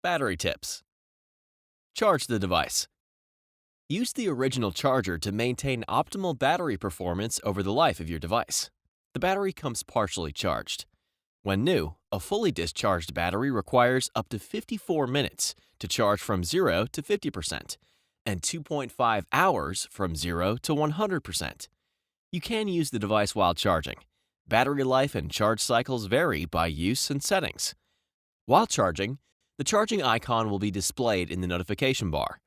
Battery tips. Charge the device. Use the original charger to maintain optimal battery performance over the life of your device. The battery comes partially charged. When new, a fully discharged battery requires up to 54 minutes to charge from 0 to 50% and 2.5 hours from 0 to 100%. You can use the device while charging. Battery life and charge cycles vary by use and settings. While charging, the charging icon will be displayed in the notification bar.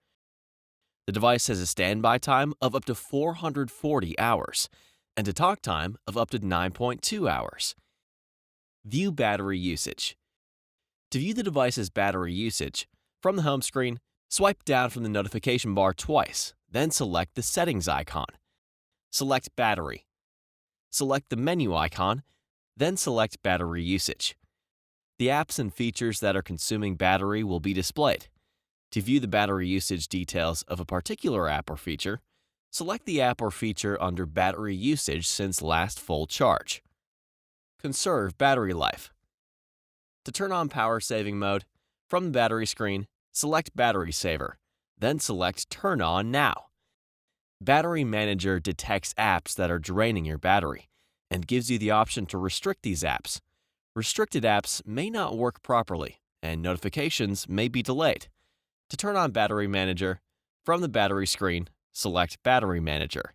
The device has a standby time of up to 440 hours and a talk time of up to 9.2 hours. View battery usage. To view the device's battery usage, from the home screen, swipe down from the notification bar twice, then select the settings icon. Select battery. Select the menu icon, then select battery usage. The apps and features that are consuming battery will be displayed. To view the battery usage details of a particular app or feature, select the app or feature under Battery Usage since last full charge. Conserve battery life. To turn on power saving mode, from the battery screen, select Battery Saver, then select Turn On Now. Battery Manager detects apps that are draining your battery and gives you the option to restrict these apps. Restricted apps may not work properly, and notifications may be delayed. To turn on Battery Manager, from the battery screen, select Battery Manager.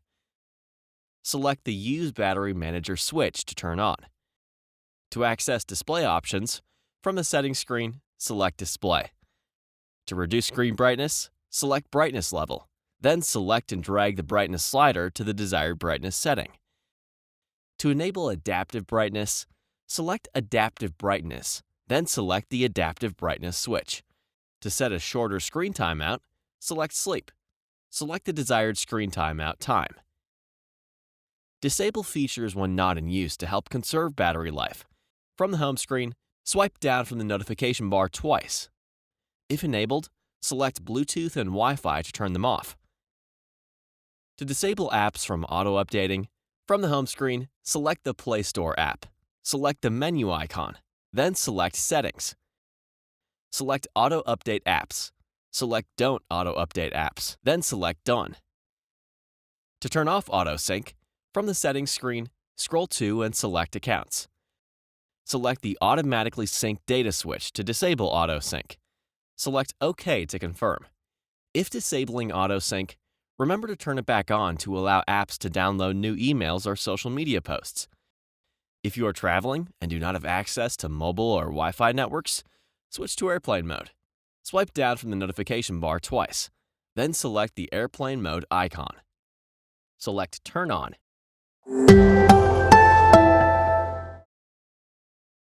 Select the Use Battery Manager switch to turn on. To access display options, from the settings screen, select Display. To reduce screen brightness, select Brightness Level, then select and drag the brightness slider to the desired brightness setting. To enable Adaptive Brightness, select Adaptive Brightness, then select the Adaptive Brightness switch. To set a shorter screen timeout, select Sleep. Select the desired screen timeout time. Disable features when not in use to help conserve battery life. From the home screen, swipe down from the notification bar twice. If enabled, select Bluetooth and Wi-Fi to turn them off. To disable apps from auto-updating, from the home screen, select the Play Store app. Select the menu icon, then select Settings. Select Auto Update Apps. Select Don't Auto Update Apps, then select Done. To turn off Auto Sync, from the Settings screen, scroll to and select Accounts. Select the Automatically Sync Data switch to disable Auto Sync. Select OK to confirm. If disabling Auto Sync, remember to turn it back on to allow apps to download new emails or social media posts. If you are traveling and do not have access to mobile or Wi-Fi networks, switch to airplane mode. Swipe down from the notification bar twice, then select the airplane mode icon. Select Turn On.